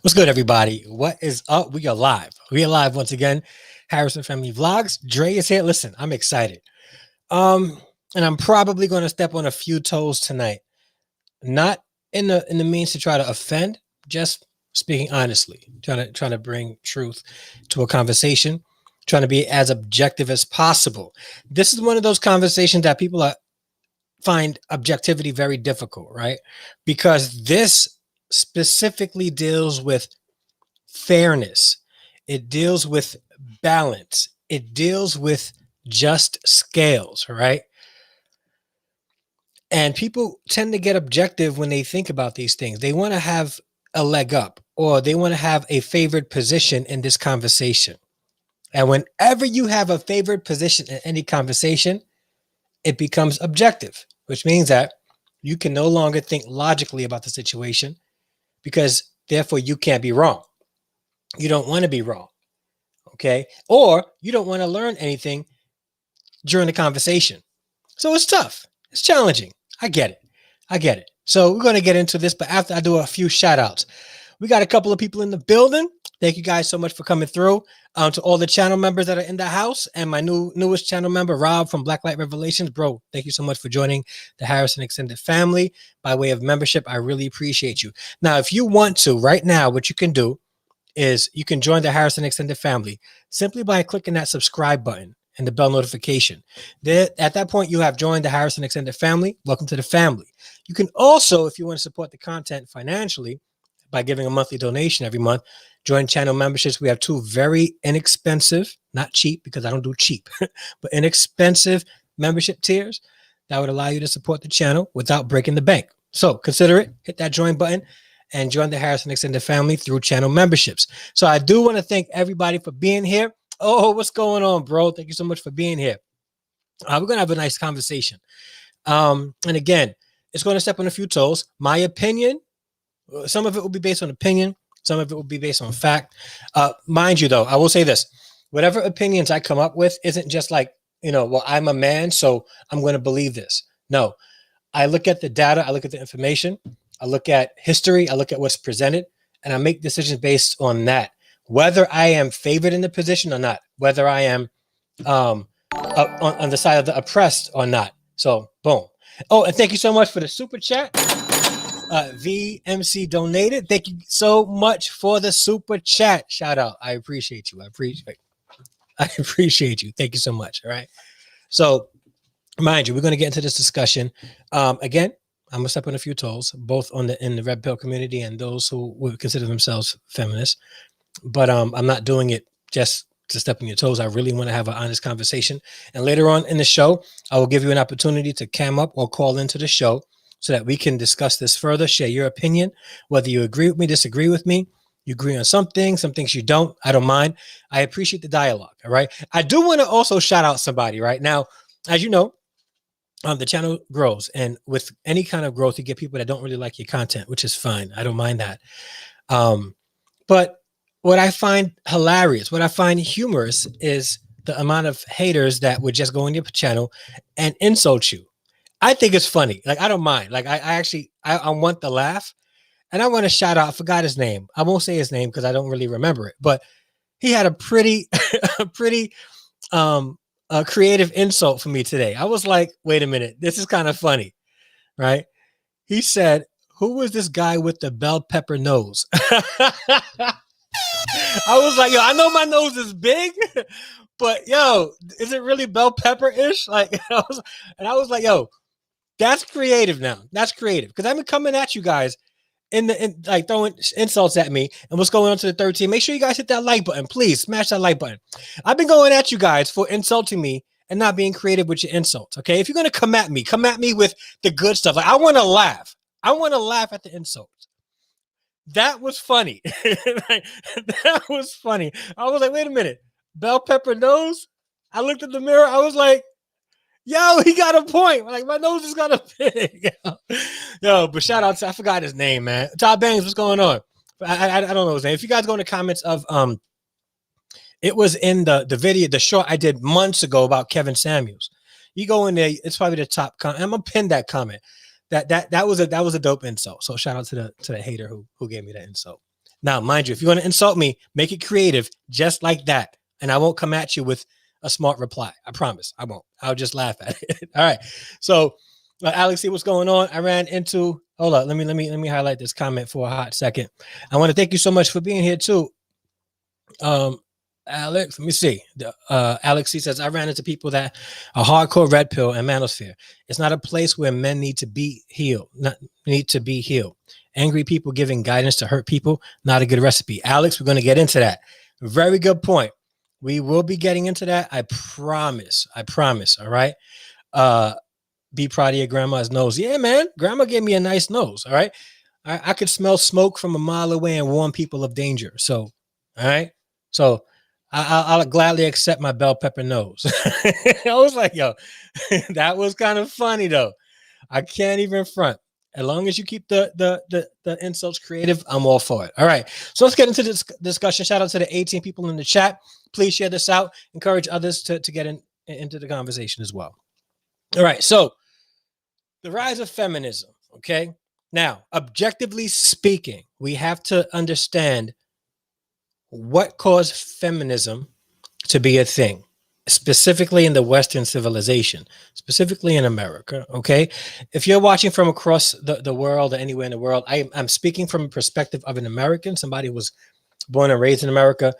What's good, everybody? What is up? We are live. We are live once again. Harrison Family Vlogs. Dre is here. Listen, I'm excited. And I'm probably going to step on a few toes tonight. Not in the means to try to offend, just speaking honestly, trying to bring truth to a conversation, trying to be as objective as possible. This is one of those conversations that people find objectivity very difficult, right? Because this specifically deals with fairness. It deals with balance. It deals with just scales, right? And people tend to get objective when they think about these things. They want to have a leg up or they want to have a favored position in this conversation. And whenever you have a favored position in any conversation, it becomes objective, which means that you can no longer think logically about the situation because therefore you can't be wrong. You don't want to be wrong. Okay. Or you don't want to learn anything during the conversation. So it's tough. It's challenging. I get it. I get it. So we're going to get into this, but after I do a few shout outs, we got a couple of people in the building. Thank you guys so much for coming through. To all the channel members that are in the house and my newest channel member, Rob from Blacklight Revelations. Bro, thank you so much for joining the Harrison Extended Family by way of membership. I really appreciate you. Now, if you want to right now, what you can do is you can join the Harrison Extended Family simply by clicking that subscribe button and the bell notification. There, at that point, you have joined the Harrison Extended Family. Welcome to the family. You can also, if you want to support the content financially by giving a monthly donation every month, join channel memberships. We have two very inexpensive, not cheap because I don't do cheap, but inexpensive membership tiers that would allow you to support the channel without breaking the bank. So consider it, hit that join button and join the Harrison Extended Family through channel memberships. So I do want to thank everybody for being here. Oh, what's going on, bro? Thank you so much for being here. We're going to have a nice conversation. And again, it's going to step on a few toes. My opinion, some of it will be based on opinion. Some of it will be based on fact. Mind you, though, I will say this. Whatever opinions I come up with isn't just like, well, I'm a man, so I'm going to believe this. No, I look at the data. I look at the information. I look at history. I look at what's presented, and I make decisions based on that. Whether I am favored in the position or not, whether I am on the side of the oppressed or not. So, boom. Oh, and thank you so much for the super chat. VMC donated. Thank you so much for the super chat. Shout out. I appreciate you. I appreciate you. Thank you so much. All right. So, mind you, we're going to get into this discussion. Again, I'm gonna step on a few toes, both in the Red Pill community and those who would consider themselves feminists. But I'm not doing it just to step on your toes. I really want to have an honest conversation. And later on in the show, I will give you an opportunity to cam up or call into the show so that we can discuss this further, share your opinion, whether you agree with me, disagree with me. You agree on some things you don't. I don't mind. I appreciate the dialogue. All right. I do want to also shout out somebody right now. As you know, the channel grows, and with any kind of growth, you get people that don't really like your content, which is fine. I don't mind that. But what I find hilarious, what I find humorous is the amount of haters that would just go on your channel and insult you. I think it's funny. Like, I don't mind. Like, I want the laugh, and I want to shout out. I forgot his name. I won't say his name because I don't really remember it, but he had a pretty, a creative insult for me today. I was like, wait a minute, this is kind of funny, right? He said, who was this guy with the bell pepper nose? I was like, yo, I know my nose is big, but yo, is it really bell pepper-ish? Like, I was like, yo, that's creative now. That's creative. Because I've been coming at you guys like throwing insults at me. And what's going on to the 13? Make sure you guys hit that like button. Please smash that like button. I've been going at you guys for insulting me and not being creative with your insults. Okay. If you're going to come at me with the good stuff. Like, I want to laugh. I want to laugh at the insults. That was funny. That was funny. I was like, wait a minute. Bell pepper nose? I looked at the mirror. I was like, yo, he got a point. Like, my nose is kind of big. Yo, but shout out to, I forgot his name, man. Todd Bangs, what's going on? I don't know his name. If you guys go in the comments of, it was in the video, the short I did months ago about Kevin Samuels. You go in there, it's probably the top comment. I'm gonna pin that comment. That was a dope insult. So shout out to the hater who gave me that insult. Now, mind you, if you want to insult me, make it creative, just like that, and I won't come at you with a smart reply. I promise, I won't. I'll just laugh at it. All right. So, Alex, see what's going on. I ran into. Hold up. Let me highlight this comment for a hot second. I want to thank you so much for being here too. Alex, let me see. Alex, he says, I ran into people that are hardcore red pill and manosphere. It's not a place where men need to be healed, not need to be healed. Angry people giving guidance to hurt people, not a good recipe. Alex, we're going to get into that. Very good point. We will be getting into that. I promise. I promise. All right. Be proud of your grandma's nose. Yeah, man. Grandma gave me a nice nose. All right. I could smell smoke from a mile away and warn people of danger. So, all right. So I'll gladly accept my bell pepper nose. I was like, yo, that was kind of funny though. I can't even front. As long as you keep the insults creative, I'm all for it. All right. So let's get into this discussion. Shout out to the 18 people in the chat. Please share this out. Encourage others to get into the conversation as well. All right. So the rise of feminism. Okay. Now, objectively speaking, we have to understand what caused feminism to be a thing, specifically in the Western civilization, specifically in America. Okay. If you're watching from across the world or anywhere in the world, I'm speaking from a perspective of an American, somebody who was born and raised in America.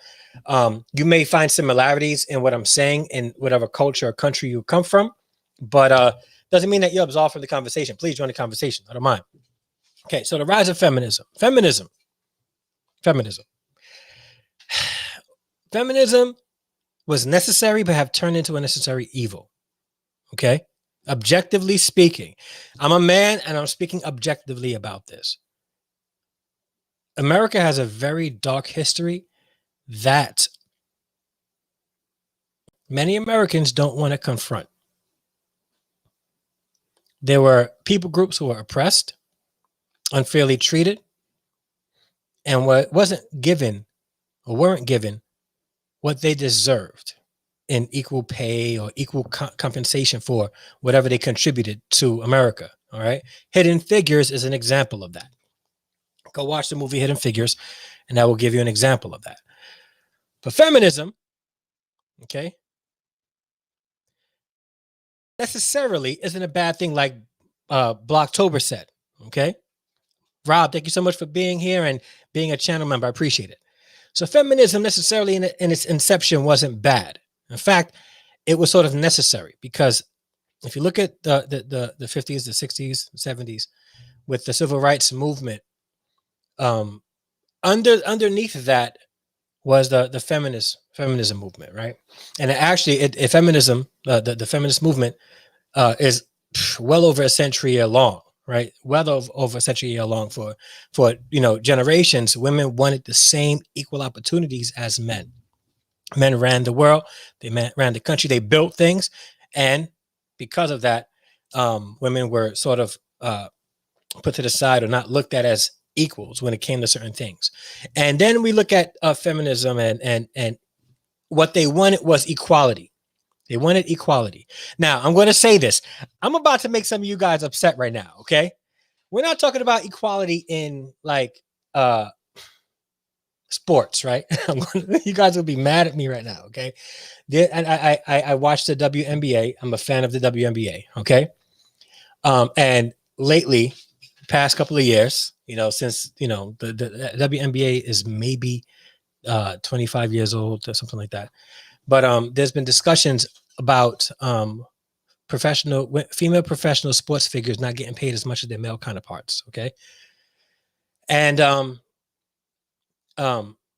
You may find similarities in what I'm saying in whatever culture or country you come from, but doesn't mean that you absolve from the conversation. Please join the conversation. I don't mind. Okay. So the rise of feminism. Feminism was necessary, but have turned into a necessary evil. Okay. Objectively speaking, I'm a man and I'm speaking objectively about this. America has a very dark history that many Americans don't want to confront. There were people groups who were oppressed, unfairly treated, and wasn't given or weren't given what they deserved in equal pay or equal compensation for whatever they contributed to America. All right. Hidden Figures is an example of that. Go watch the movie Hidden Figures, and that will give you an example of that. But feminism, okay, necessarily isn't a bad thing like Blocktober said. Okay. Rob, thank you so much for being here and being a channel member. I appreciate it. So feminism necessarily in its inception wasn't bad. In fact, it was sort of necessary because if you look at the 50s, the 60s, 70s, with the civil rights movement, underneath that was the feminism movement, right? And actually, feminism, the feminist movement, is well over a century long, right? Well over a century long for generations. Women wanted the same equal opportunities as men. Men ran the world, they ran the country, they built things, and because of that, women were sort of put to the side or not looked at as equals when it came to certain things. And then we look at feminism and what they wanted was equality. They wanted equality. Now, I'm going to say this. I'm about to make some of you guys upset right now, okay? We're not talking about equality in like sports, right? You guys will be mad at me right now, okay? And I watched the WNBA. I'm a fan of the WNBA, okay? And lately, past couple of years, since the WNBA is maybe 25 years old or something like that. But there's been discussions about female professional sports figures not getting paid as much as their male counterparts. Okay. And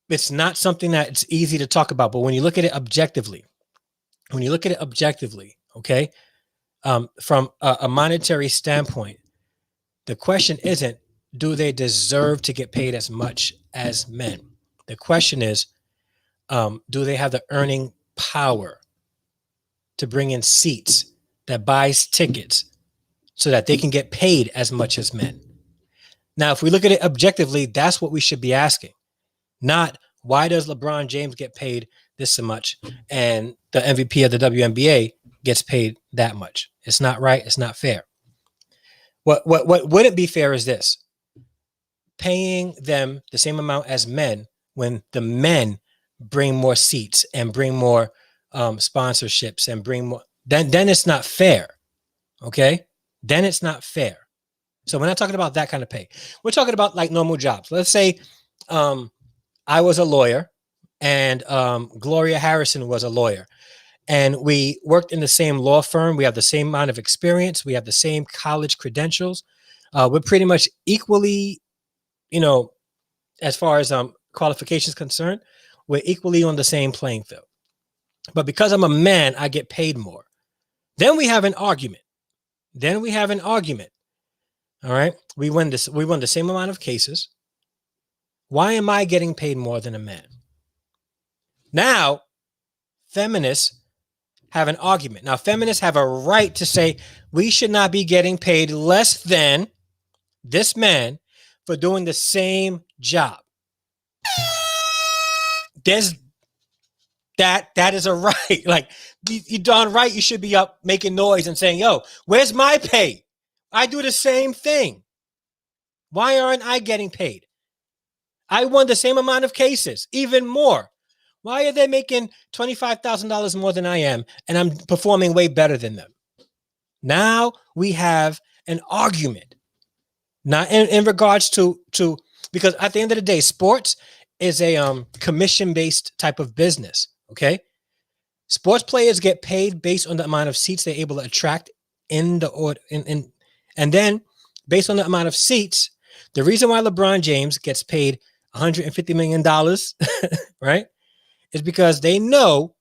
it's not something that it's easy to talk about, but when you look at it objectively, okay, from a monetary standpoint, the question isn't, do they deserve to get paid as much as men? The question is, do they have the earning power to bring in seats that buys tickets so that they can get paid as much as men? Now, if we look at it objectively, that's what we should be asking. Not why does LeBron James get paid this so much and the MVP of the WNBA gets paid that much? It's not right. It's not fair. What wouldn't be fair is this. paying them the same amount as men when the men bring more seats and bring more sponsorships and bring more, then it's not fair. Okay, then it's not fair. So we're not talking about that kind of pay. We're talking about like normal jobs. Let's say I was a lawyer and Gloria Harrison was a lawyer, and we worked in the same law firm. We have the same amount of experience. We have the same college credentials. We're pretty much equally, as far as qualifications concerned, we're equally on the same playing field. But because I'm a man, I get paid more. Then we have an argument. All right. We won the same amount of cases. Why am I getting paid more than a man? Now, feminists have an argument. Now, feminists have a right to say we should not be getting paid less than this man for doing the same job. There's that is a right. Like, you darn right you should be up making noise and saying, yo, where's my pay? I do the same thing. Why aren't I getting paid? I won the same amount of cases, even more. Why are they making $25,000 more than I am, and I'm performing way better than them? Now we have an argument. Now, in regards to because at the end of the day, sports is a commission-based type of business. Okay, sports players get paid based on the amount of seats they're able to attract in the order, and then based on the amount of seats, the reason why LeBron James gets paid $150 million, right, is because they know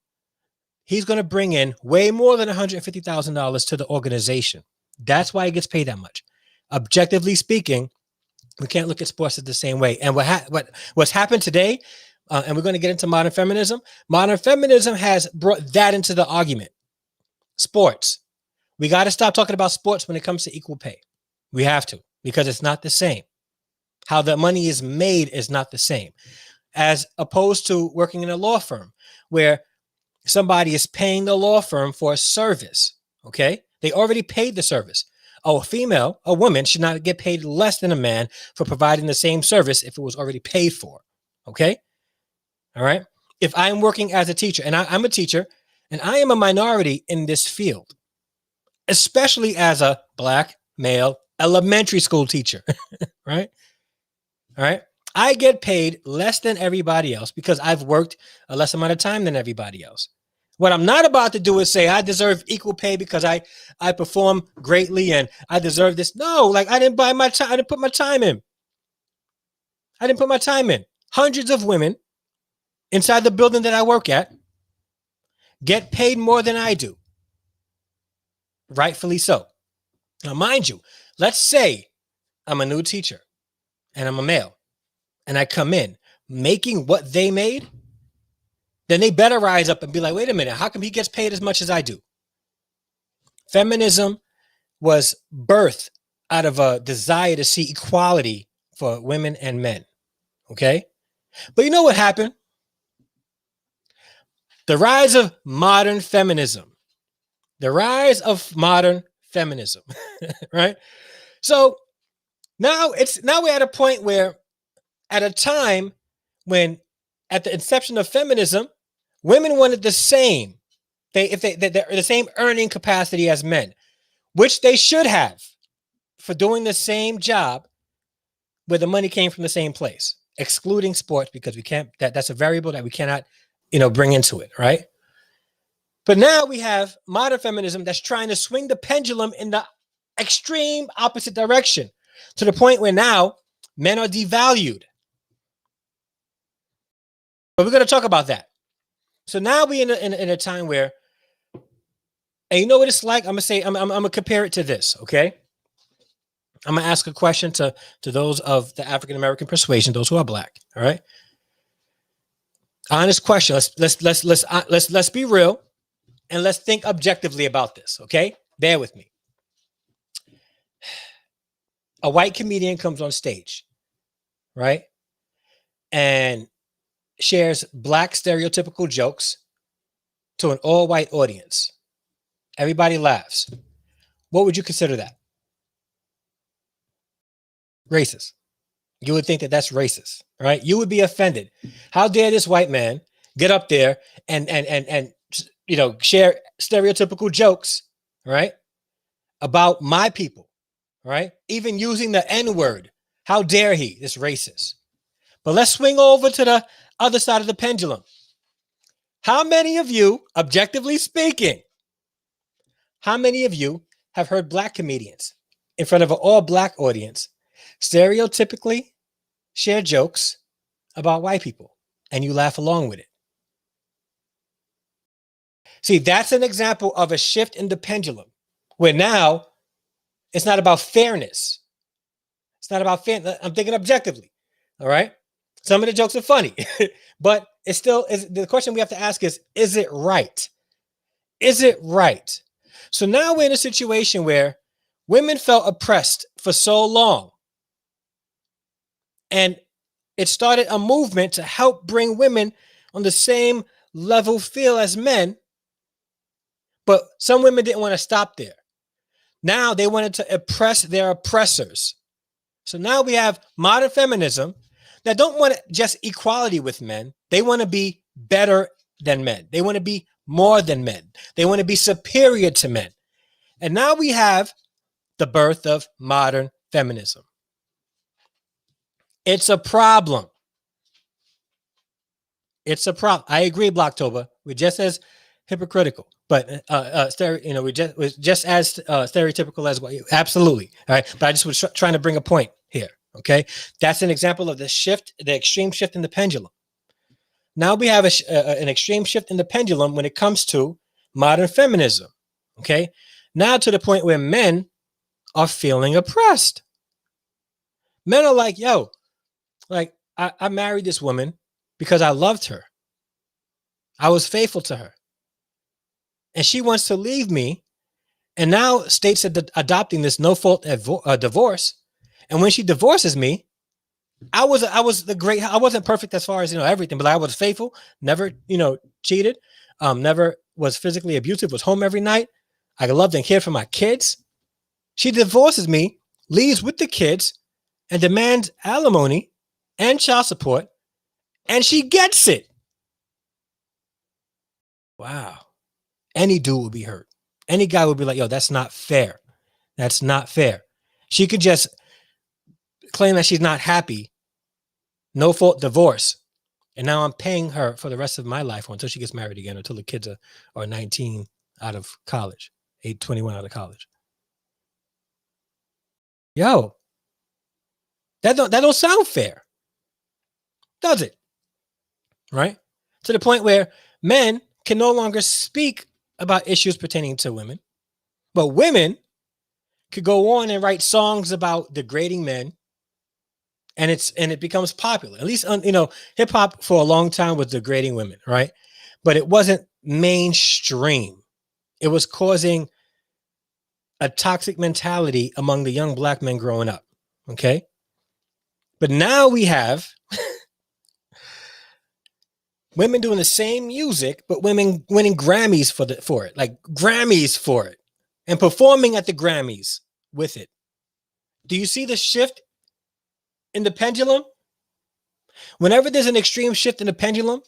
he's going to bring in way more than $150,000 to the organization. That's why he gets paid that much. Objectively speaking, we can't look at sports the same way. And what's happened today, and we're going to get into modern feminism. Modern feminism has brought that into the argument. Sports. We got to stop talking about sports when it comes to equal pay. We have to, because it's not the same. How the money is made is not the same, as opposed to working in a law firm where somebody is paying the law firm for a service. Okay, they already paid the service. A woman should not get paid less than a man for providing the same service if it was already paid for. Okay, all right. If I'm working as a teacher, and I'm a teacher, and I am a minority in this field, especially as a Black male elementary school teacher, right? All right. I get paid less than everybody else because I've worked a less amount of time than everybody else. What I'm not about to do is say I deserve equal pay because I perform greatly and I deserve this. No, like I didn't buy my time. I didn't put my time in. Hundreds of women inside the building that I work at get paid more than I do. Rightfully so. Now, mind you, let's say I'm a new teacher and I'm a male and I come in making what they made, then they better rise up and be like, wait a minute, how come he gets paid as much as I do? Feminism was birthed out of a desire to see equality for women and men. Okay? But you know what happened? The rise of modern feminism. Right? So now we're at a point where, at a time when, at the inception of feminism, women wanted the same. They're the same earning capacity as men, which they should have for doing the same job where the money came from the same place, excluding sports because we can't. That's a variable that we cannot, bring into it, right? But now we have modern feminism that's trying to swing the pendulum in the extreme opposite direction, to the point where now men are devalued. But we're going to talk about that. So now we're in a time where, and you know what it's like? I'm gonna compare it to this, okay? I'm gonna ask a question to those of the African American persuasion, those who are Black. All right, honest question. Let's be real, and let's think objectively about this. Okay, bear with me. A white comedian comes on stage, right, and shares Black stereotypical jokes to an all-white audience. Everybody laughs. What would you consider that? Racist. you would think that that's racist, right? You would be offended. How dare this white man get up there and share stereotypical jokes, right, about my people, right? Even using the N word. How dare he? This racist. But let's swing over to the other side of the pendulum. How many of you, objectively speaking, how many of you have heard black comedians in front of an all black audience stereotypically share jokes about white people and you laugh along with it? See, that's an example of a shift in the pendulum where now it's not about fairness. It's not about fair. I'm thinking objectively. All right. Some of the jokes are funny, but it's still the question we have to ask is it right? Is it right? So now we're in a situation where women felt oppressed for so long. And it started a movement to help bring women on the same level field as men. But some women didn't want to stop there. Now they wanted to oppress their oppressors. So now we have modern feminism that don't want just equality with men. They want to be better than men. They want to be more than men. They want to be superior to men. And now we have the birth of modern feminism. It's a problem. It's a problem. I agree, Blocktober. We're just as hypocritical, but we're just as stereotypical as well. Absolutely. All right. But I just was trying to bring a point here. Okay. That's an example of the shift, the extreme shift in the pendulum. Now we have an extreme shift in the pendulum when it comes to modern feminism. Okay. Now to the point where men are feeling oppressed. Men are like, yo, like I married this woman because I loved her. I was faithful to her. And she wants to leave me. And now states are adopting this no-fault divorce. And when she divorces me, I wasn't perfect as far as, everything, but I was faithful, never, cheated, never was physically abusive, was home every night. I loved and cared for my kids. She divorces me, leaves with the kids, and demands alimony and child support, and she gets it. Wow. Any dude would be hurt. Any guy would be like, yo, that's not fair. That's not fair. She could just claim that she's not happy, no fault divorce. And now I'm paying her for the rest of my life until she gets married again, until the kids are 19 out of college, 21 out of college. Yo, that don't sound fair, does it? Right? To the point where men can no longer speak about issues pertaining to women, but women could go on and write songs about degrading men, and it becomes popular. At least hip hop for a long time was degrading women, right? But it wasn't mainstream. It was causing a toxic mentality among the young black men growing up. Okay, but now we have women doing the same music, but women winning Grammys for it, like Grammys for it, and performing at the Grammys with it. Do you see the shift in the pendulum? Whenever there's an extreme shift in the pendulum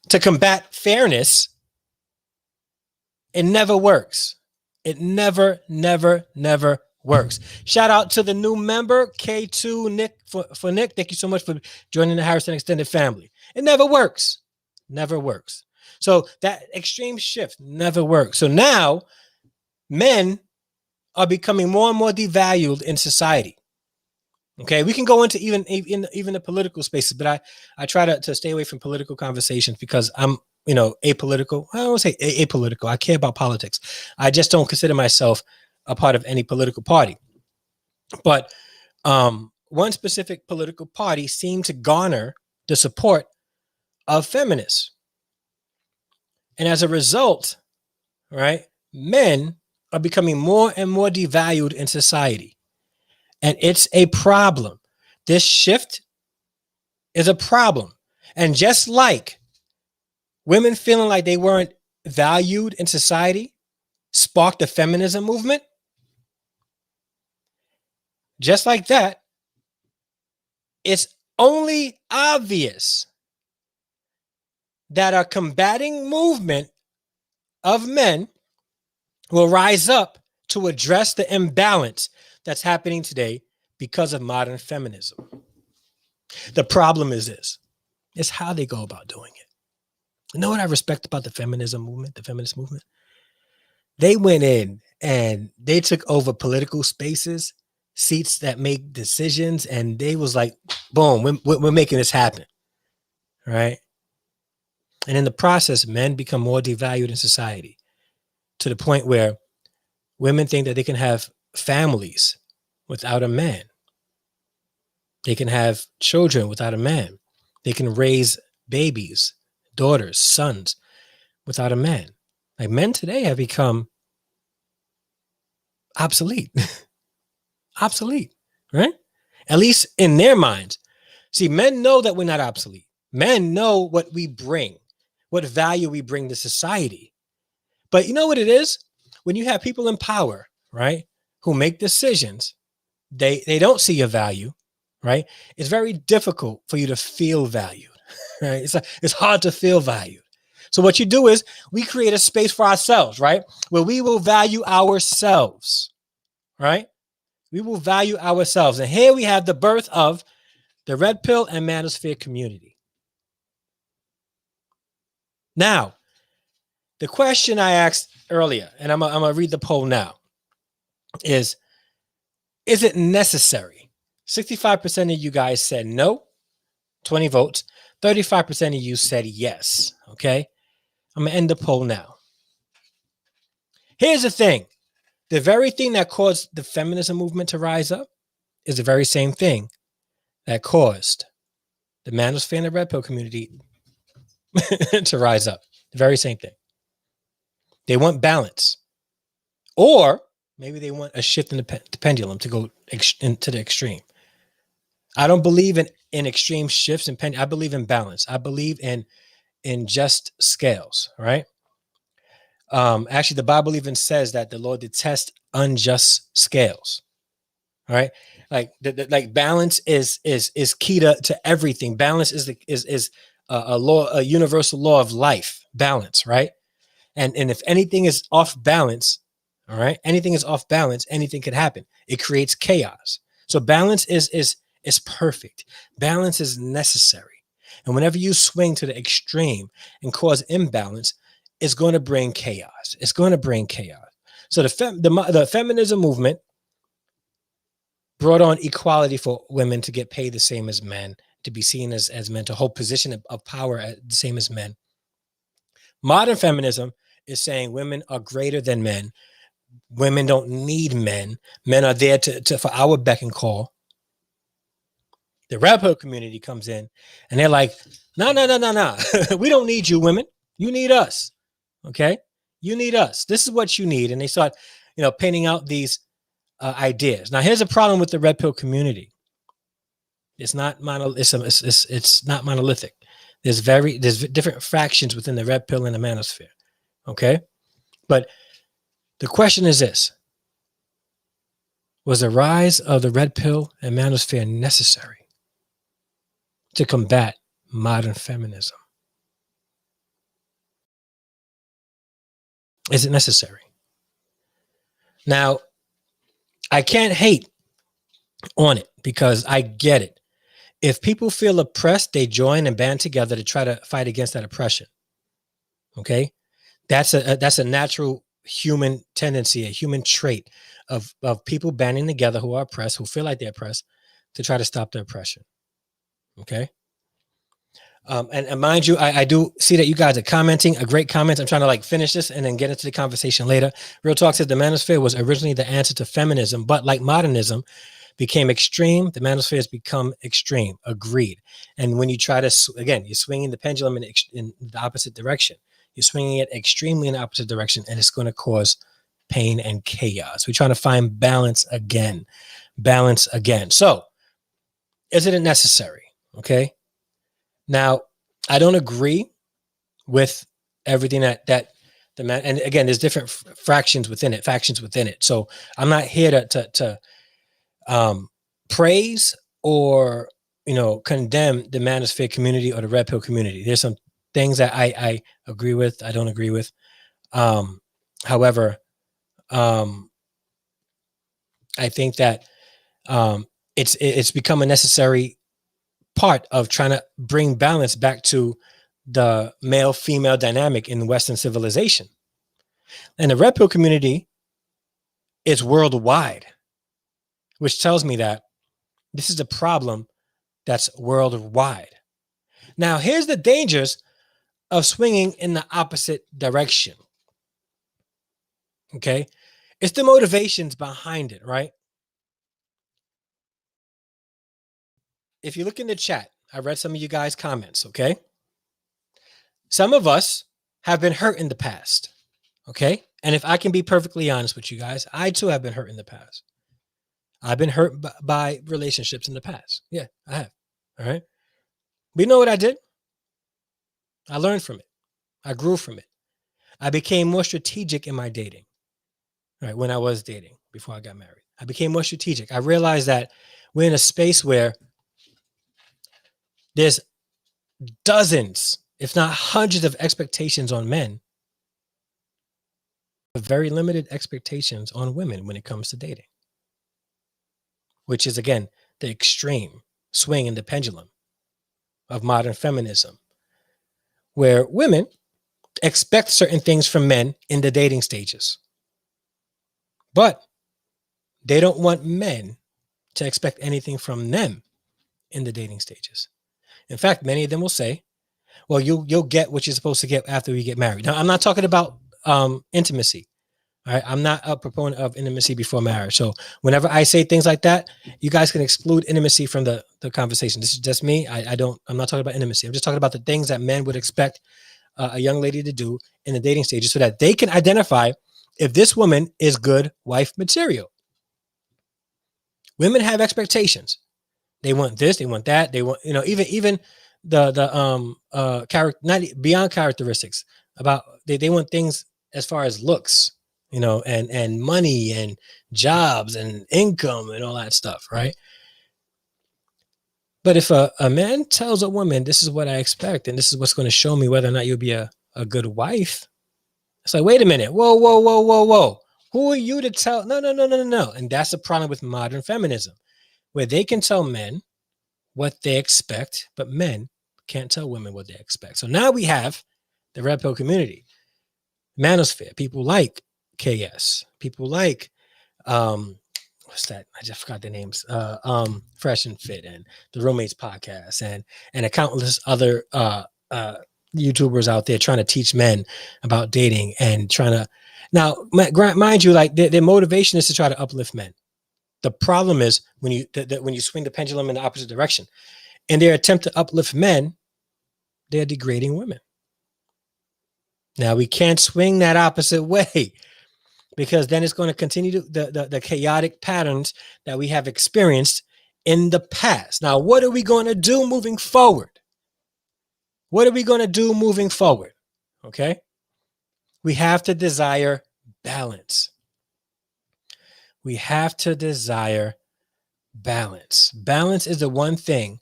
to combat fairness, it never works. It never works. Shout out to the new member, K2 Nick for Nick. Thank you so much for joining the Harrison Extended family. It never works. Never works. So that extreme shift never works. So now men are becoming more and more devalued in society. Okay, we can go into even the political spaces, but I try to stay away from political conversations because I'm apolitical. I don't say apolitical. I care about politics. I just don't consider myself a part of any political party. But one specific political party seemed to garner the support of feminists, and as a result, right, men are becoming more and more devalued in society. And it's a problem. This shift is a problem. And just like women feeling like they weren't valued in society sparked the feminism movement, just like that, It's only obvious that a combating movement of men will rise up to address the imbalance that's happening today because of modern feminism. The problem is this: it's how they go about doing it. You know what I respect about the feminism movement, the feminist movement? They went in and they took over political spaces, seats that make decisions, and they was like, boom, we're making this happen, right? And in the process, men become more devalued in society to the point where women think that they can have families without a man. They can have children without a man. They can raise babies, daughters, sons without a man. Like, men today have become obsolete, obsolete, right? At least in their minds. See, men know that we're not obsolete. Men know what we bring, what value we bring to society. But you know what it is? When you have people in power, right, who make decisions, they don't see your value, right? It's very difficult for you to feel valued, right? It's hard to feel valued. So what you do is we create a space for ourselves, right, where we will value ourselves, right? We will value ourselves. And here we have the birth of the Red Pill and Manosphere community. Now, the question I asked earlier, and I'm going to read the poll now, is it necessary? 65% of you guys said no, 20 votes. 35% of you said yes, okay? I'm going to end the poll now. Here's the thing. The very thing that caused the feminism movement to rise up is the very same thing that caused the Manosphere and the Red Pill community to rise up. The very same thing. They want balance. Or maybe they want a shift in the pendulum to go into the extreme. I don't believe in extreme shifts in pendulum. I believe in balance. I believe in just scales, right? Actually, the Bible even says that the Lord detests unjust scales, right? Like balance is key to everything. Balance is a law, a universal law of life. Balance, right? And if anything is off balance, all right, anything is off balance, anything could happen. It creates chaos. So balance is perfect. Balance is necessary. And whenever you swing to the extreme and cause imbalance, it's going to bring chaos. It's going to bring chaos. So the feminism movement brought on equality for women to get paid the same as men, to be seen as men, to hold position of power the same as men. Modern feminism is saying women are greater than men. Women don't need men. Men are there to for our beck and call. The Red Pill community comes in and they're like, no. We don't need you, women. You need us. Okay? You need us. This is what you need. And they start, painting out these ideas. Now, here's a problem with the Red Pill community. It's not it's not monolithic. There's different fractions within the Red Pill and the Manosphere. Okay? But the question is this: was the rise of the Red Pill and Manosphere necessary to combat modern feminism? Is it necessary? Now, I can't hate on it because I get it. If people feel oppressed, they join and band together to try to fight against that oppression. Okay? That's a natural human tendency, a human trait of people banding together who are oppressed, who feel like they're oppressed, to try to stop the oppression. Okay? And mind you, I do see that you guys are commenting. A great comment. I'm trying to finish this and then get into the conversation later. Real Talk said the Manosphere was originally the answer to feminism, but like modernism became extreme, the Manosphere has become extreme. Agreed. And when you try to, again, you're swinging the pendulum in the opposite direction. You're swinging it extremely in the opposite direction, and it's going to cause pain and chaos. We're trying to find balance again. Balance again. So, is it necessary? Okay. Now, I don't agree with everything that the man, and again, there's different factions within it. So I'm not here to praise or condemn the Manosphere community or the Red Pill community. There's some things that I agree with, I don't agree with. However, I think that it's become a necessary part of trying to bring balance back to the male-female dynamic in Western civilization. And the Red Pill community is worldwide, which tells me that this is a problem that's worldwide. Now, here's the dangers of swinging in the opposite direction. Okay. It's the motivations behind it, right? If you look in the chat, I read some of you guys' comments. Okay. Some of us have been hurt in the past. Okay. And if I can be perfectly honest with you guys, I too have been hurt in the past. I've been hurt by relationships in the past. Yeah, I have. All right. But you know what I did? I learned from it. I grew from it. I became more strategic in my dating. Right. When I was dating before I got married, I became more strategic. I realized that we're in a space where there's dozens, if not hundreds of expectations on men, but very limited expectations on women when it comes to dating, which is, again, the extreme swing in the pendulum of modern feminism, where women expect certain things from men in the dating stages, but they don't want men to expect anything from them in the dating stages. In fact, many of them will say, well, you'll get what you're supposed to get after we get married. Now, I'm not talking about intimacy. All right. I'm not a proponent of intimacy before marriage. So whenever I say things like that, you guys can exclude intimacy from the conversation. This is just me. I'm not talking about intimacy. I'm just talking about the things that men would expect a young lady to do in the dating stages so that they can identify if this woman is good wife material. Women have expectations. They want this, they want that, they want, even the character, not beyond characteristics, about they want things as far as looks, and money and jobs and income and all that stuff, right? But if a man tells a woman, this is what I expect, and this is what's going to show me whether or not you'll be a good wife, it's like, wait a minute, whoa, whoa, whoa, whoa, whoa. Who are you to tell? No, no, no, no, no, no. And that's the problem with modern feminism, where they can tell men what they expect, but men can't tell women what they expect. So now we have the Red Pill community, Manosphere, people like KS, people like what's that? I just forgot the names. Fresh and Fit and the Roommates podcast and countless other YouTubers out there trying to teach men about dating and trying to, now mind you, like their motivation is to try to uplift men. The problem is when you swing the pendulum in the opposite direction. In their attempt to uplift men, they're degrading women. Now we can't swing that opposite way, because then it's going to continue the chaotic patterns that we have experienced in the past. Now, what are we going to do moving forward? What are we going to do moving forward? Okay. We have to desire balance. We have to desire balance. Balance is the one thing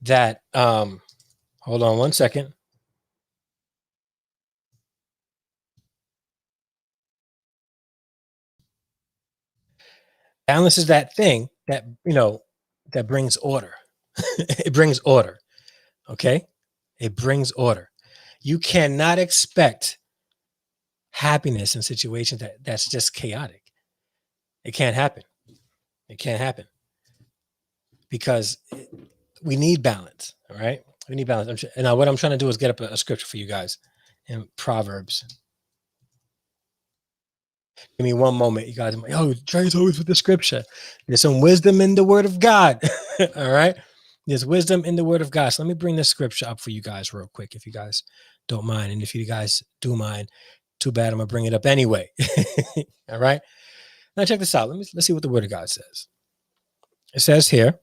that, hold on one second. Balance is that thing that, that brings order. It brings order. Okay. It brings order. You cannot expect happiness in situations that's just chaotic. It can't happen. It can't happen because we need balance. All right. We need balance. And what I'm trying to do is get up a scripture for you guys in Proverbs. Give me one moment. You guys are like, oh, Trey's always with the scripture. There's some wisdom in the word of God. All right. There's wisdom in the word of God. So let me bring this scripture up for you guys real quick, if you guys don't mind. And if you guys do mind, too bad, I'm going to bring it up anyway. All right. Now check this out. Let's see what the word of God says. It says here,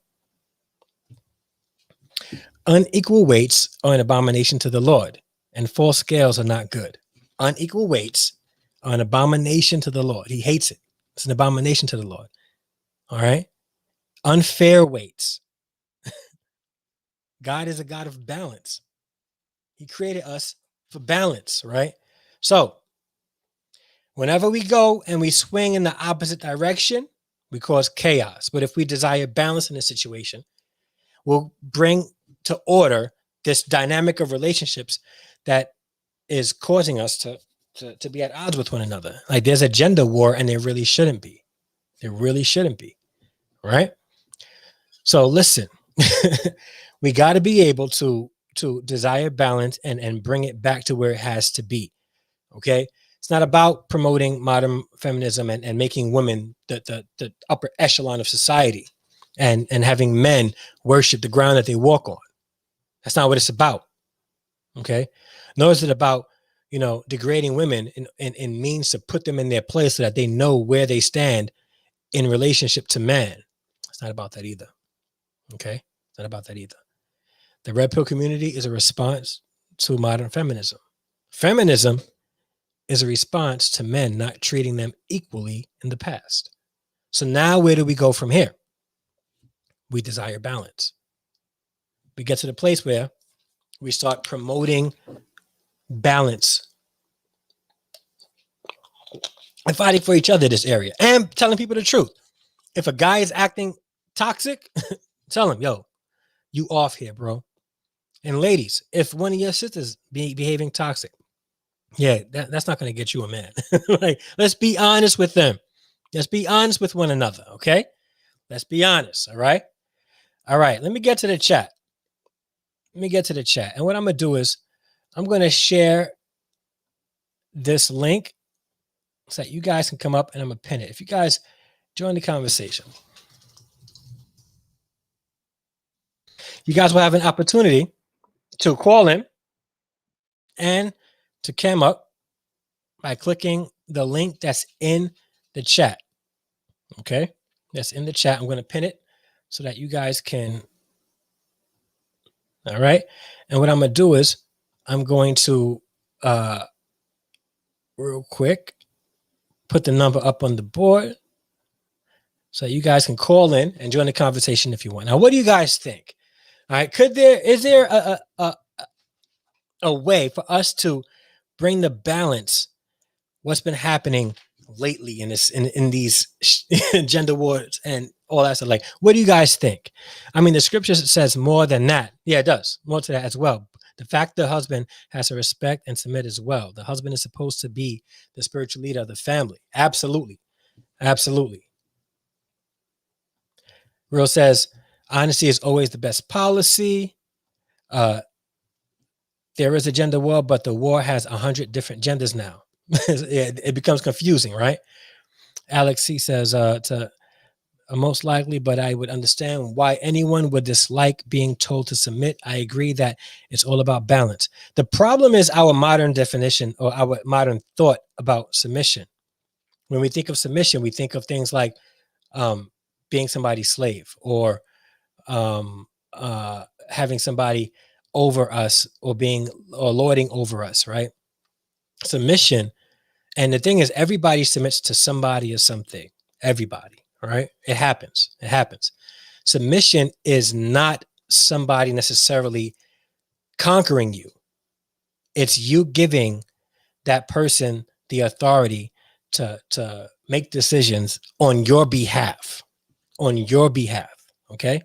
unequal weights are an abomination to the Lord, and false scales are not good. Unequal weights are an abomination to the Lord. He hates it. It's an abomination to the Lord. All right. Unfair weights. God is a God of balance. He created us for balance, right? So whenever we go and we swing in the opposite direction, we cause chaos. But if we desire balance in a situation, we'll bring to order this dynamic of relationships that is causing us to be at odds with one another. Like there's a gender war, and there really shouldn't be. There really shouldn't be, right? So listen, we got to be able to desire balance and bring it back to where it has to be. Okay. It's not about promoting modern feminism and making women the upper echelon of society and having men worship the ground that they walk on. That's not what it's about. Okay. Nor is it about, degrading women in means to put them in their place so that they know where they stand in relationship to man. It's not about that either. Okay. It's not about that either. The Red Pill community is a response to modern feminism. Feminism is a response to men not treating them equally in the past. So now where do we go from here? We desire balance. We get to the place where we start promoting balance and fighting for each other in this area and telling people the truth. If a guy is acting toxic, tell him, yo, you off here, bro. And ladies, if one of your sisters behaving toxic, yeah, that's not going to get you a man. Like, let's be honest with them. Let's be honest with one another, okay? Let's be honest, all right? All right, let me get to the chat. And what I'm going to do is I'm going to share this link so that you guys can come up, and I'm going to pin it. If you guys join the conversation, you guys will have an opportunity to call in and to cam up by clicking the link that's in the chat. Okay, that's in the chat. I'm going to pin it so that you guys can. All right. And what I'm going to do is I'm going to real quick put the number up on the board so you guys can call in and join the conversation if you want. Now, what do you guys think? All right. Is there a way for us to bring the balance, what's been happening lately in these gender wars and all that stuff? Like, what do you guys think? I mean, the scripture says more than that. Yeah, it does. More to that as well. The fact the husband has to respect and submit as well. The husband is supposed to be the spiritual leader of the family. Absolutely. Absolutely. Real says, honesty is always the best policy. There is a gender war, but the war has 100 different genders now. It becomes confusing, right? Alex C says, most likely, but I would understand why anyone would dislike being told to submit. I agree that it's all about balance. The problem is our modern definition or our modern thought about submission. When we think of submission, we think of things like being somebody's slave or having somebody over us or lording over us, right? Submission. And the thing is, everybody submits to somebody or something. Everybody, all right? It happens. Submission is not somebody necessarily conquering you. It's you giving that person the authority to make decisions on your behalf. Okay?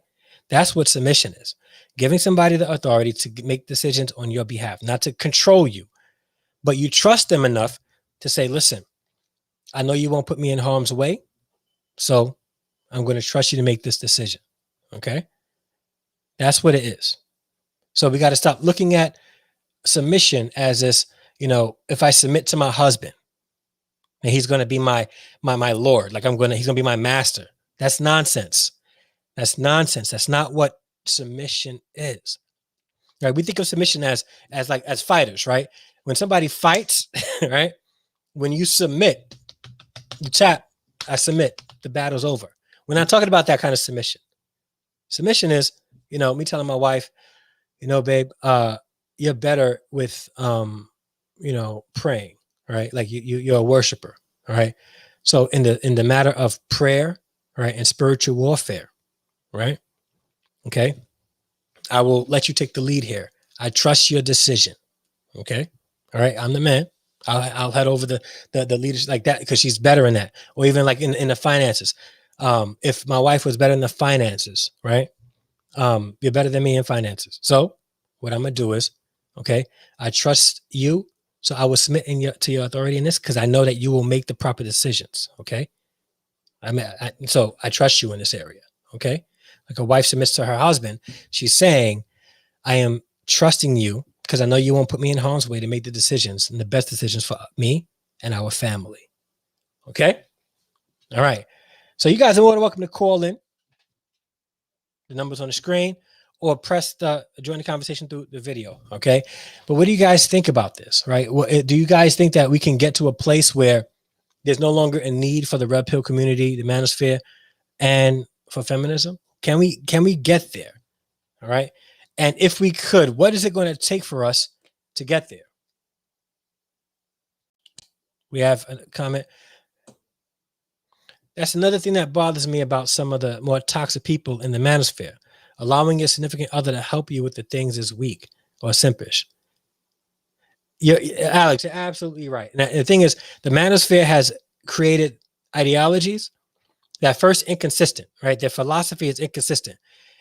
That's what submission is. Giving somebody the authority to make decisions on your behalf, not to control you, but you trust them enough to say, listen, I know you won't put me in harm's way, so I'm going to trust you to make this decision. Okay? That's what it is. So we got to stop looking at submission as this, if I submit to my husband and he's going to be my Lord, like he's going to be my master. That's nonsense. That's not what submission is. Right? We think of submission as fighters, right? When somebody fights, right? When you submit, you tap, I submit, the battle's over. We're not talking about that kind of submission. Submission is, me telling my wife, babe, you're better with, praying, right? Like you're a worshiper, all right? So in the matter of prayer, right, and spiritual warfare, right? Okay. I will let you take the lead here. I trust your decision. Okay. All right. I'm the man. I'll head over the leadership like that because she's better in that. Or even like in the finances. If my wife was better in the finances, right? You're better than me in finances. So what I'm gonna do is, okay, I trust you. So I will submit to your authority in this because I know that you will make the proper decisions. Okay. So I trust you in this area. Okay. Like a wife submits to her husband, she's saying, I am trusting you because I know you won't put me in harm's way to make the decisions and the best decisions for me and our family. Okay. All right. So you guys are more than welcome to call in. The numbers on the screen or press the join the conversation through the video. Okay. But what do you guys think about this? Right. Do you guys think that we can get to a place where there's no longer a need for the red pill community, the manosphere, and for feminism? Can we get there? All right. And if we could, what is it going to take for us to get there? We have a comment. That's another thing that bothers me about some of the more toxic people in the manosphere. Allowing your significant other to help you with the things is weak or simpish. Alex, you're absolutely right. And the thing is, the manosphere has created ideologies that first inconsistent, right? Their philosophy is inconsistent.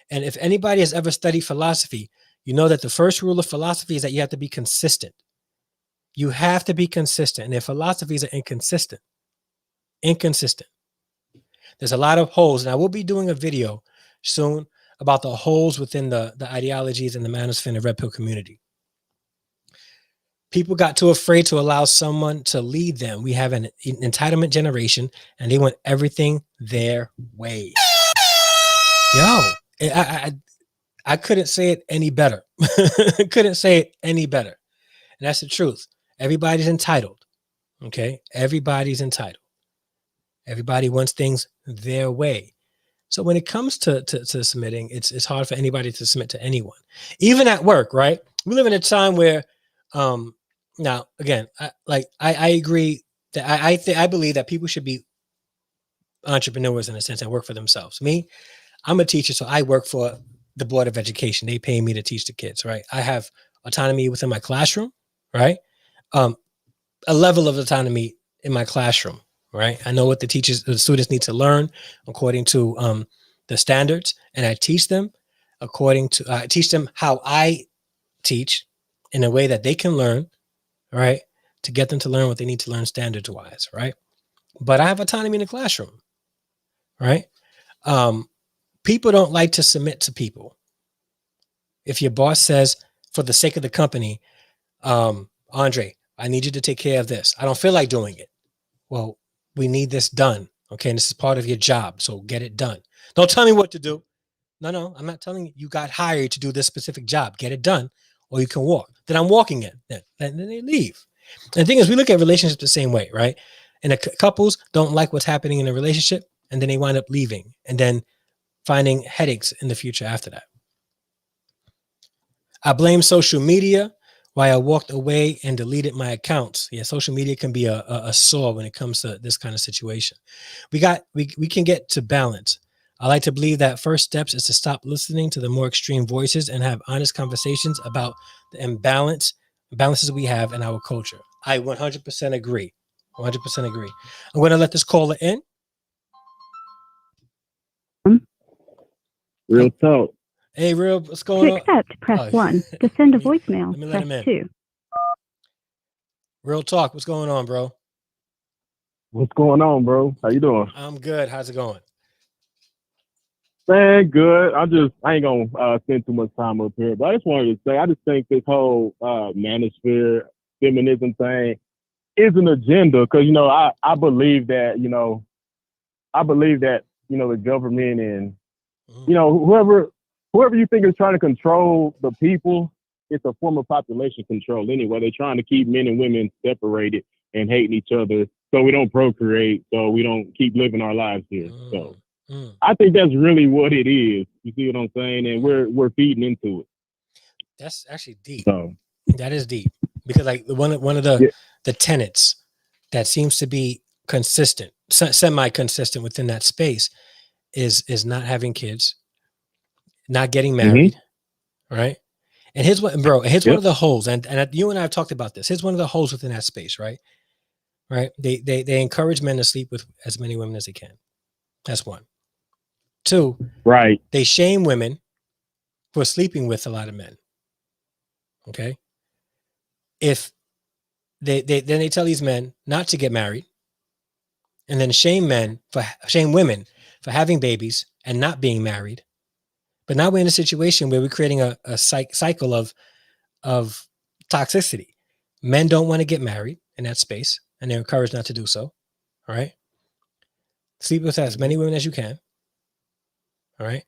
And if anybody has ever studied philosophy, you know that the first rule of philosophy is that you have to be consistent. You have to be consistent. And their philosophies are inconsistent. Inconsistent. There's a lot of holes. And I will be doing a video soon about the holes within the ideologies in the manosphere and the red pill community. People got too afraid to allow someone to lead them. We have an entitlement generation, and they want everything their way. Yo, I couldn't say it any better. Couldn't say it any better. And that's the truth. Everybody's entitled. Okay? Everybody's entitled. Everybody wants things their way. So when it comes to submitting, it's hard for anybody to submit to anyone. Even at work, right? We live in a time where now, again, I agree that I believe that people should be entrepreneurs in a sense and work for themselves. Me, I'm a teacher, so I work for the Board of Education. They pay me to teach the kids, right? I have autonomy within my classroom, right? A level of autonomy in my classroom, right? I know what the students need to learn according to the standards, and I teach them I teach them how I teach in a way that they can learn, right? To get them to learn what they need to learn standards wise, right? But I have autonomy in the classroom, right? People don't like to submit to people. If your boss says, for the sake of the company, Andre, I need you to take care of this. I don't feel like doing it. Well, we need this done. Okay. And this is part of your job. So get it done. Don't tell me what to do. No, I'm not telling you. You got hired to do this specific job. Get it done or you can walk. Then I'm walking it. Then they leave. And the thing is, we look at relationships the same way, right? And the couples don't like what's happening in a relationship, and then they wind up leaving and then finding headaches in the future after that. I blame social media why I walked away and deleted my accounts. Yeah, social media can be a sore when it comes to this kind of situation. We can get to balance. I like to believe that first steps is to stop listening to the more extreme voices and have honest conversations about the imbalances we have in our culture. I 100% agree. 100% agree. I'm going to let this caller in. Real talk. Hey, Real, what's going on? To accept, press 1. To send a voicemail, press 2. Real talk, what's going on, bro? What's going on, bro? How you doing? I'm good. How's it going? Man, good. I ain't gonna spend too much time up here, but I just wanted to say, I just think this whole manosphere feminism thing is an agenda because I believe that the government and whoever you think is trying to control the people, it's a form of population control anyway. They're trying to keep men and women separated and hating each other so we don't procreate, so we don't keep living our lives here. So I think that's really what it is. You see what I'm saying? And we're feeding into it. That's actually deep. So that is deep because like one of the tenets that seems to be consistent, semi-consistent within that space is not having kids, not getting married, right? And here's what, bro, here's one Yep. of the holes, and you and I have talked about this. Here's one of the holes within that space, right? Right? They encourage men to sleep with as many women as they can. That's one. Two, Right. they shame women for sleeping with a lot of men. Okay. If then they tell these men not to get married, and then shame women for having babies and not being married. But now we're in a situation where we're creating a cycle of toxicity. Men don't want to get married in that space, and they're encouraged not to do so. All right. Sleep with as many women as you can. All right.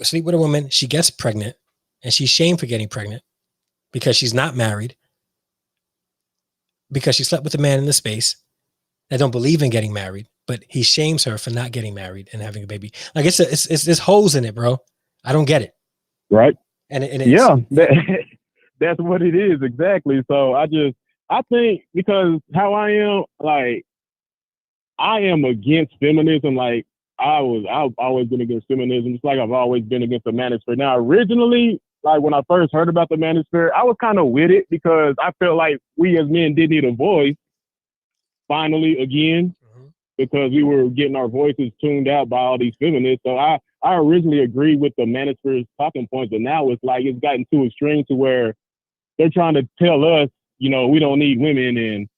Sleep with a woman, she gets pregnant, and she's shamed for getting pregnant because she's not married, because she slept with a man in the space that don't believe in getting married, but he shames her for not getting married and having a baby. Like it's there's holes in it, bro. I don't get it. Right. And yeah, that's what it is exactly. So I think because how I am, like I am against feminism. Like I've always been against feminism. Just like I've always been against the manosphere. Now, originally, like when I first heard about the manosphere, I was kind of with it because I felt like we as men did need a voice. Finally, again, because we were getting our voices tuned out by all these feminists. So I originally agreed with the manosphere's talking points, but now it's like it's gotten too extreme to where they're trying to tell us, you know, we don't need women and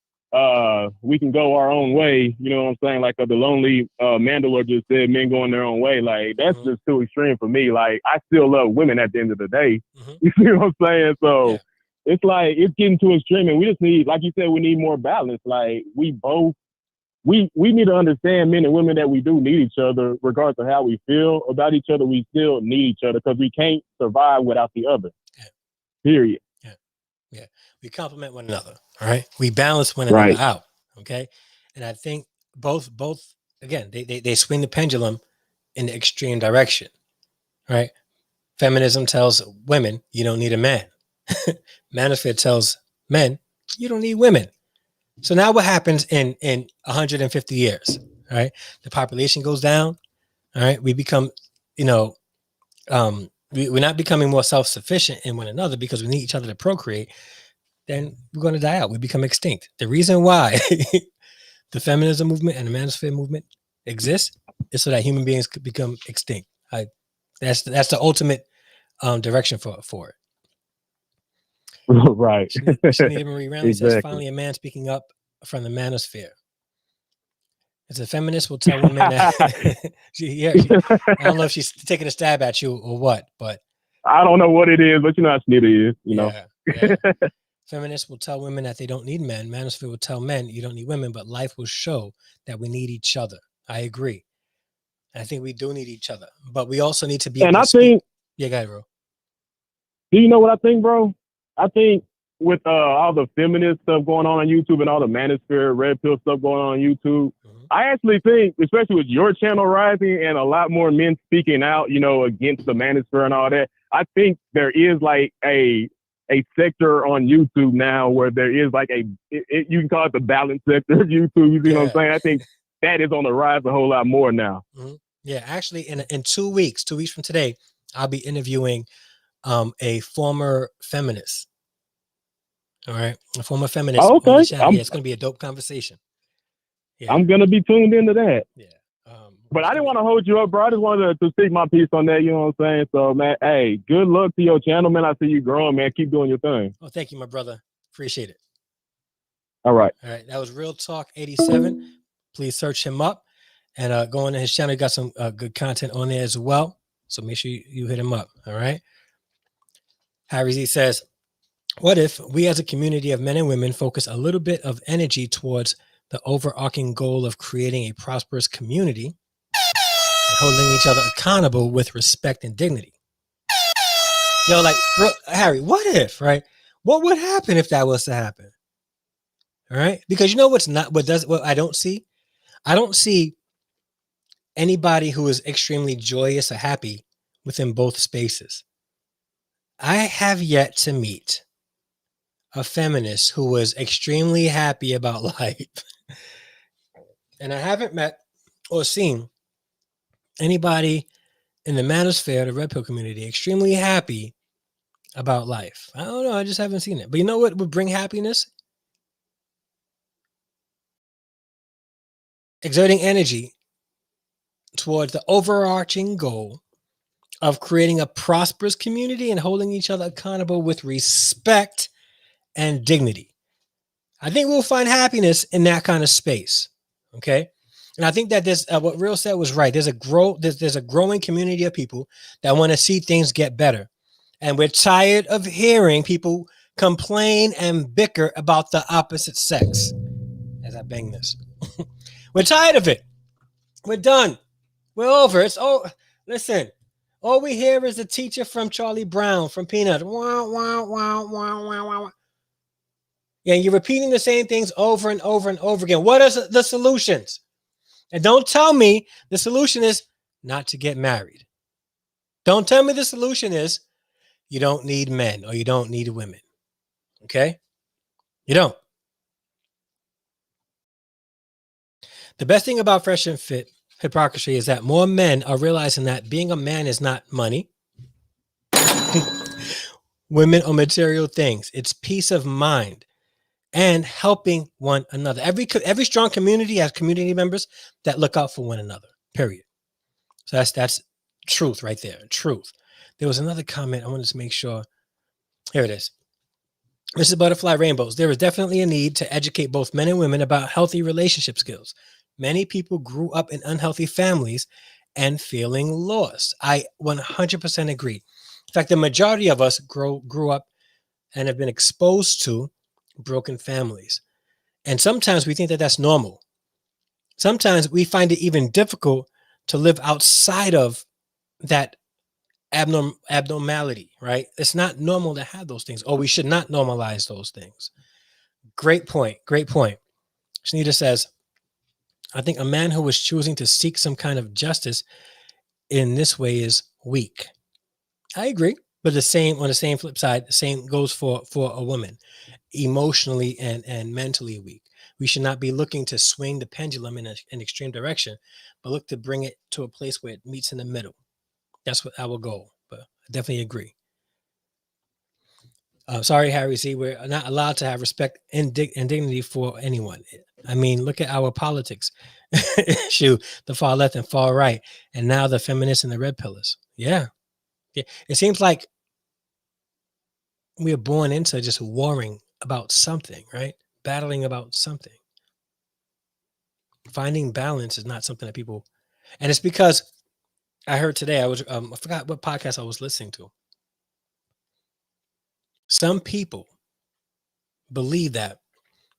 we can go our own way. You know what I'm saying? Like the lonely Mandalore just said, men going their own way. Like that's just too extreme for me. Like I still love women at the end of the day. You see what I'm saying? So it's like it's getting too extreme, and we just need, like you said, we need more balance. Like we need to understand, men and women, that we do need each other, regardless of how we feel about each other. We still need each other because we can't survive without the other. Period. Yeah. We complement one another. All right. We balance one another out. Okay. And I think both again, they swing the pendulum in the extreme direction. Right. Feminism tells women you don't need a man. Manosphere tells men you don't need women. So now what happens in 150 years? All right. The population goes down. All right. We become, we're not becoming more self-sufficient in one another because we need each other to procreate. Then we're going to die out. We become extinct. The reason why the feminism movement and the manosphere movement exists is so that human beings could become extinct. That's the ultimate direction for it. Right. Shanita Marie Ramley says, Exactly. finally a man speaking up from the manosphere. As a feminist will tell women that I don't know if she's taking a stab at you or what, but I don't know what it is, but you know how Shanita is, you know. Feminists will tell women that they don't need men. Manosphere will tell men you don't need women, but life will show that we need each other. I agree. I think we do need each other, but we also need to be able to speak. Yeah, go ahead, bro. Do you know what I think, bro? I think with all the feminist stuff going on YouTube and all the manosphere, red pill stuff going on YouTube, I actually think, especially with your channel rising and a lot more men speaking out, you know, against the manosphere and all that, I think there is like a sector on YouTube now where there is like you can call it the balance sector of YouTube. You see what I'm saying? I think that is on the rise a whole lot more now. Yeah, actually, in 2 weeks, 2 weeks from today, I'll be interviewing a former feminist. All right, a former feminist. Oh, okay. Yeah, it's going to be a dope conversation. Yeah. I'm going to be tuned into that. Yeah. But I didn't want to hold you up, bro. I just wanted to speak my piece on that. You know what I'm saying? So, man, hey, good luck to your channel, man. I see you growing, man. Keep doing your thing. Oh, thank you, my brother. Appreciate it. All right. That was Real Talk 87. Please search him up and go on to his channel. He got some good content on there as well. So make sure you hit him up. All right. Harry Z says, what if we as a community of men and women focus a little bit of energy towards the overarching goal of creating a prosperous community and holding each other accountable with respect and dignity? Yo, like, bro, Harry, what if, right? What would happen if that was to happen? All right. Because you know what I don't see? I don't see anybody who is extremely joyous or happy within both spaces. I have yet to meet a feminist who was extremely happy about life. And I haven't met or seen anybody in the Manosphere, the Red Pill community, extremely happy about life. I don't know. I just haven't seen it. But you know what would bring happiness? Exerting energy towards the overarching goal of creating a prosperous community and holding each other accountable with respect and dignity. I think we'll find happiness in that kind of space. Okay. And I think that this, what Real said was right. There's a growing community of people that want to see things get better. And we're tired of hearing people complain and bicker about the opposite sex. As I bang this, we're tired of it. We're done. We're over. Listen, all we hear is the teacher from Charlie Brown, from Peanuts. Wah, wah, wah, wah, wah, wah. Yeah, you're repeating the same things over and over and over again. What are the solutions? And don't tell me the solution is not to get married. Don't tell me the solution is you don't need men or you don't need women. Okay? You don't. The best thing about Fresh and Fit hypocrisy is that more men are realizing that being a man is not money, women, or material things. It's peace of mind and helping one another. Every strong community has community members that look out for one another, period. So that's truth right there, truth. There was another comment I wanted to make sure. Here it is. Mrs. Butterfly Rainbows. There is definitely a need to educate both men and women about healthy relationship skills. Many people grew up in unhealthy families and feeling lost. I 100% agree. In fact, the majority of us grew up and have been exposed to broken families. And sometimes we think that that's normal. Sometimes we find it even difficult to live outside of that abnormality, right? It's not normal to have those things, or we should not normalize those things. Great point. Great point. Shanita says, I think a man who is choosing to seek some kind of justice in this way is weak. I agree. But on the same flip side, the same goes for a woman, emotionally and mentally weak. We should not be looking to swing the pendulum in an extreme direction, but look to bring it to a place where it meets in the middle. That's what our goal. But I definitely agree. Sorry, Harry Z. We're not allowed to have respect and dignity for anyone. I mean, look at our politics. Shoot, the far left and far right, and now the feminists and the red pillars. Yeah. It seems like we are born into just warring about something, right? Battling about something. Finding balance is not something that people, and it's because I heard today, I forgot what podcast I was listening to. Some people believe that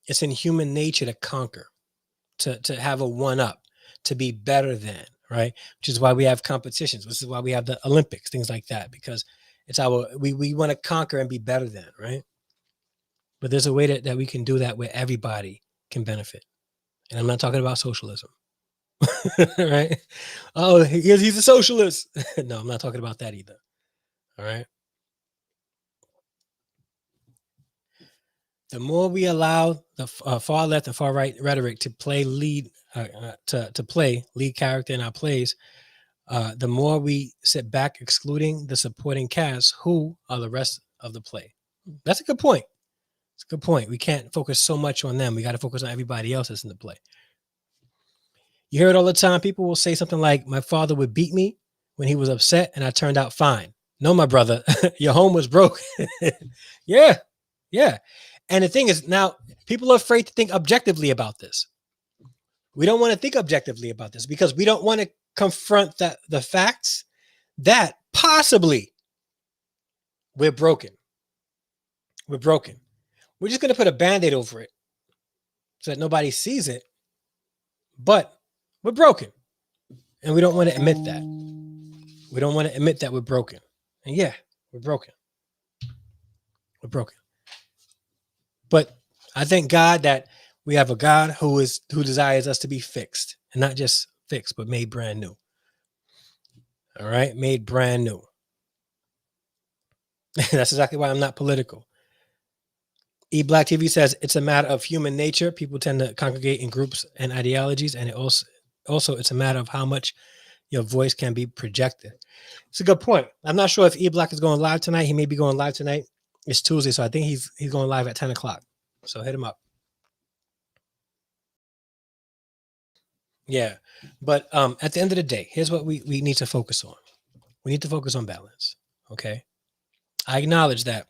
it's in human nature to conquer, to have a one-up, to be better than, right? Which is why we have competitions. This is why we have the Olympics, things like that, because it's we want to conquer and be better than, right? But there's a way that we can do that where everybody can benefit. And I'm not talking about socialism, right? Oh, he's a socialist. No, I'm not talking about that either. All right. The more we allow the far left and far right rhetoric to play lead, to play lead character in our plays, the more we sit back excluding the supporting cast who are the rest of the play. That's a good point. It's a good point. We can't focus so much on them. We got to focus on everybody else that's in the play. You hear it all the time. People will say something like, my father would beat me when he was upset and I turned out fine. No, my brother, your home was broke. Yeah. Yeah. And the thing is, now people are afraid to think objectively about this. We don't want to think objectively about this because we don't want to confront the facts that possibly we're broken. We're broken. We're just going to put a Band-Aid over it so that nobody sees it. But we're broken. And we don't want to admit that. We don't want to admit that we're broken. And yeah, we're broken. We're broken. But I thank God that we have a God who desires us to be fixed. And not just fixed, but made brand new. All right? Made brand new. That's exactly why I'm not political. Black TV says it's a matter of human nature. People tend to congregate in groups and ideologies. And it also it's a matter of how much your voice can be projected. It's a good point. I'm not sure if E Block is going live tonight. He may be going live tonight. It's Tuesday, so I think he's going live at 10 o'clock. So hit him up. Yeah. But at the end of the day, here's what we need to focus on. We need to focus on balance. Okay. I acknowledge that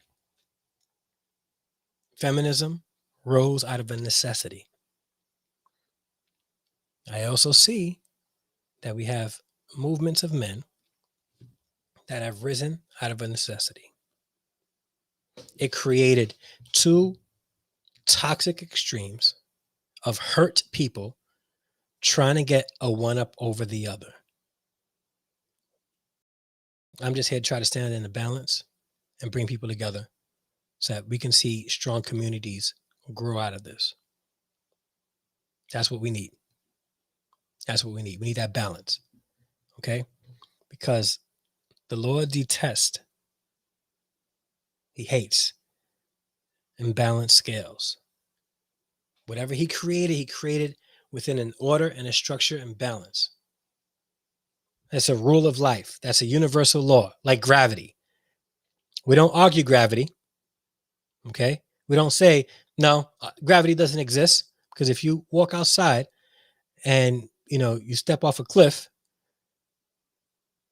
feminism rose out of a necessity. I also see that we have movements of men that have risen out of a necessity. It created two toxic extremes of hurt people trying to get a one up over the other. I'm just here to try to stand in the balance and bring people together so that we can see strong communities grow out of this. That's what we need. That's what we need. We need that balance. Okay? Because the Lord detests, he hates imbalanced scales. Whatever he created within an order and a structure and balance. That's a rule of life. That's a universal law, like gravity. We don't argue gravity. Okay? We don't say, no, gravity doesn't exist. Because if you walk outside and, you step off a cliff,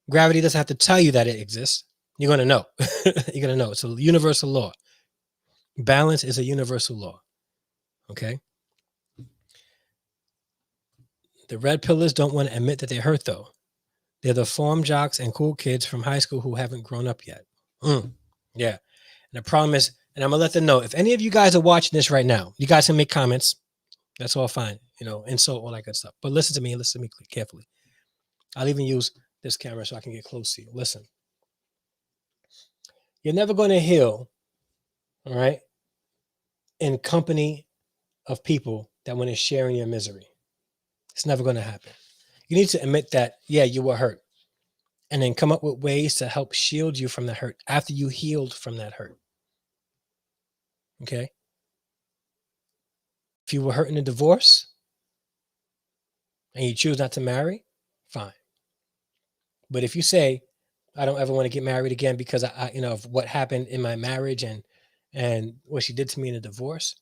gravity doesn't have to tell you that it exists. You're going to know. You're going to know. It's a universal law. Balance is a universal law. Okay? The red pillars don't want to admit that they're hurt, though. They're the form jocks and cool kids from high school who haven't grown up yet. Yeah. And the problem is, and I'm going to let them know, if any of you guys are watching this right now, you guys can make comments. That's all fine. Insult, all that good stuff. But listen to me carefully. I'll even use this camera so I can get close to you. Listen. You're never going to heal, all right, in company of people that want to share in your misery. It's never going to happen. You need to admit that, yeah, you were hurt. And then come up with ways to help shield you from the hurt after you healed from that hurt. Okay? If you were hurt in a divorce and you choose not to marry, fine. But if you say, I don't ever want to get married again because of what happened in my marriage and what she did to me in a divorce,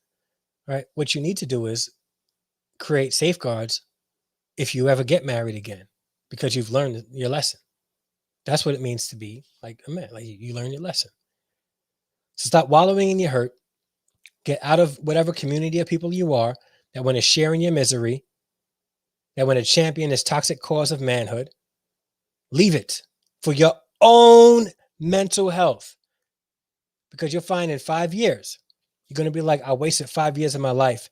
right? What you need to do is create safeguards if you ever get married again, because you've learned your lesson. That's what it means to be like a man. Like you learn your lesson. So stop wallowing in your hurt. Get out of whatever community of people you are that want to share in your misery, that want to champion this toxic cause of manhood. Leave it for your own mental health. Because you'll find in 5 years, you're going to be like, I wasted 5 years of my life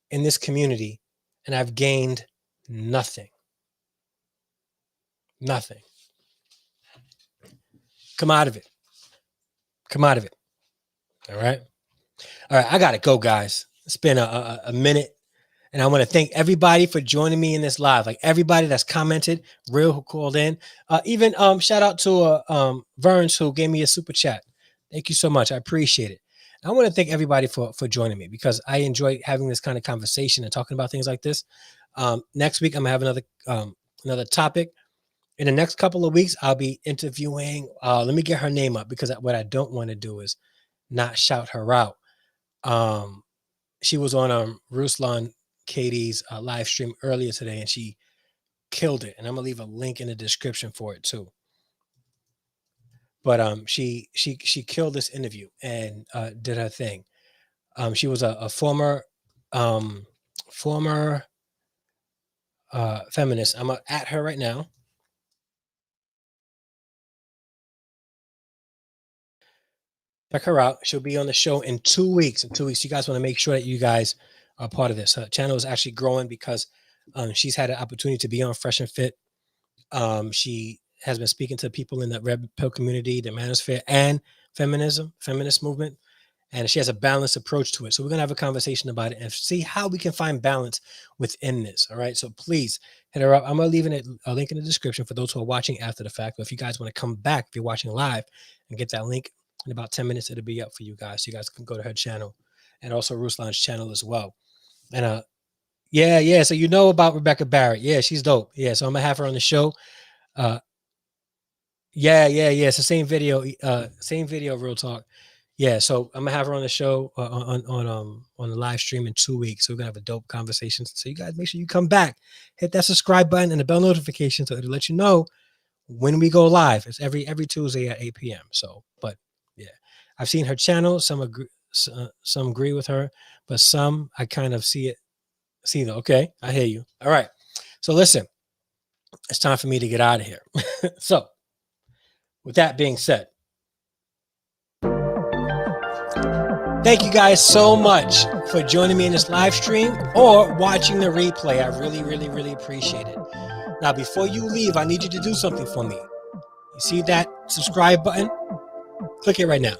in this community and I've gained nothing. Nothing. Come out of it. Come out of it. All right. All right. I got to go, guys. It's been a minute. And I want to thank everybody for joining me in this live. Like everybody that's commented, real who called in. Even shout out to Verns who gave me a super chat. Thank you so much. I appreciate it. I want to thank everybody for joining me because I enjoy having this kind of conversation and talking about things like this. Next week, I'm going to have another topic. In the next couple of weeks, I'll be interviewing. Let me get her name up because what I don't want to do is not shout her out. She was on Ruslan Katie's live stream earlier today and she killed it. And I'm going to leave a link in the description for it too. But she killed this interview and did her thing. She was a former feminist. I'm at her right now. Check her out. She'll be on the show in 2 weeks. In 2 weeks, you guys want to make sure that you guys are part of this. Her channel is actually growing because she's had an opportunity to be on Fresh and Fit. She has been speaking to people in the Red Pill community, the Manosphere, and feminist movement. And she has a balanced approach to it. So we're going to have a conversation about it and see how we can find balance within this. All right. So please hit her up. I'm going to leave a link in the description for those who are watching after the fact. But if you guys want to come back, if you're watching live and get that link in about 10 minutes, it'll be up for you guys. So you guys can go to her channel and also Ruslan's channel as well. And yeah. So you know about Rebecca Barrett. Yeah, she's dope. Yeah. So I'm going to have her on the show. Yeah. It's the same video, real talk. Yeah, so I'm gonna have her on the show on the live stream in 2 weeks. So we're gonna have a dope conversation. So you guys make sure you come back, hit that subscribe button and the bell notification so it'll let you know when we go live. It's every Tuesday at 8 p.m. So, but yeah, I've seen her channel. Some agree with her, but some I kind of see that. Okay, I hear you. All right, so listen, it's time for me to get out of here. So, with that being said, thank you guys so much for joining me in this live stream or watching the replay. I really, really, really appreciate it. Now, before you leave, I need you to do something for me. You see that subscribe button? Click it right now.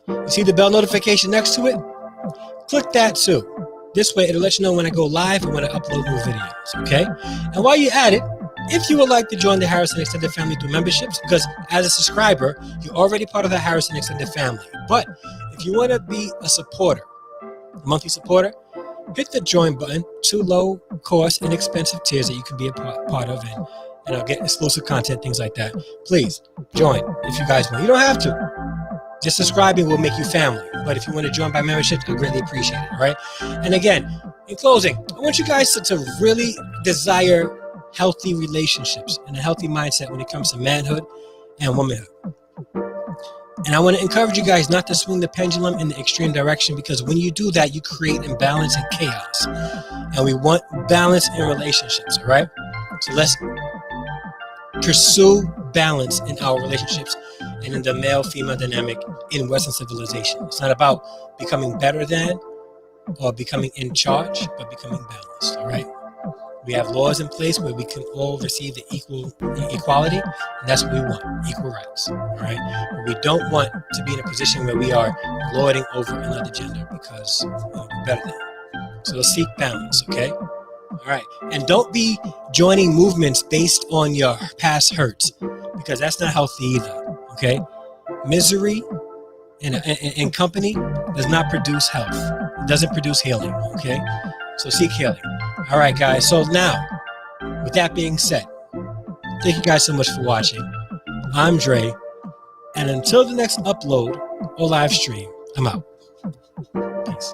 You see the bell notification next to it? Click that too. This way, it'll let you know when I go live and when I upload new videos, okay? And while you're at it, if you would like to join the Harrison Extended Family through memberships, because as a subscriber, you're already part of the Harrison Extended Family. But if you want to be a supporter, a monthly supporter, hit the join button. 2 low cost, inexpensive tiers that you can be a part of and I'll get exclusive content, things like that. Please join if you guys want. You don't have to. Just subscribing will make you family. But if you want to join by membership, I greatly appreciate it. All right. And again, in closing, I want you guys to really desire healthy relationships and a healthy mindset when it comes to manhood and womanhood. And I want to encourage you guys not to swing the pendulum in the extreme direction, because when you do that, you create imbalance and chaos. And we want balance in relationships, all right? So let's pursue balance in our relationships and in the male-female dynamic in Western civilization. It's not about becoming better than or becoming in charge, but becoming balanced, all right? We have laws in place where we can all receive the equality, and that's what we want, equal rights, all right? But we don't want to be in a position where we are lording over another gender because we're better than. So let's seek balance, okay? All right, and don't be joining movements based on your past hurts, because that's not healthy either, okay? Misery and company does not produce health. It doesn't produce healing, okay? So seek healing. All right, guys. So now, with that being said, thank you guys so much for watching. I'm Dre, and until the next upload or live stream, I'm out. Peace.